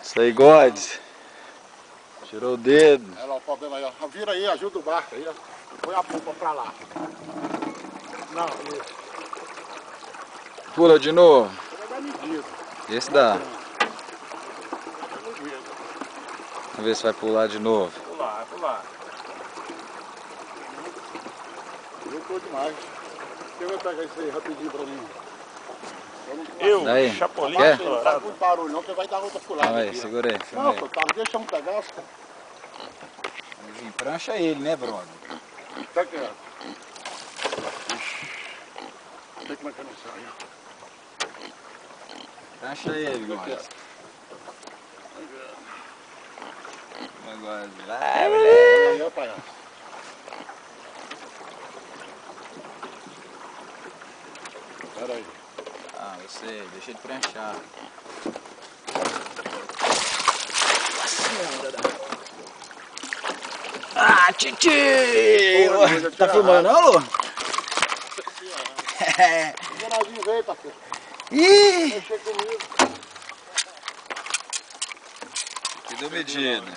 Isso aí, Godes. Tirou o dedo. Olha lá o problema aí, ó. Vira aí, ajuda o barco aí, ó. Põe a pompa pra lá. Não, isso. Pula de novo. Dá medida. Esse dá. Dá medida. Vamos ver se vai pular de novo. Pular, pular. Juntou demais. Quem vai pegar isso aí rapidinho pra mim? Daí. Chapolin, Quer? não faz muito barulho não, que vai dar outra pulada. Aí, aqui, ó. segura aí. Não, pô, tá, deixa um pegar. Prancha ele, né, brother? Tá quieto. Não sei como é que eu não saio. Prancha ele, Godes. Vai, moleque. Aí, ó, palhaço. Pera aí. Ah, eu sei, deixa ele pranchar. Ah, titi! Tá filmando não, Lu? O Ronaldinho veio, parceiro. Ih! Mexer comigo. Que deu medida.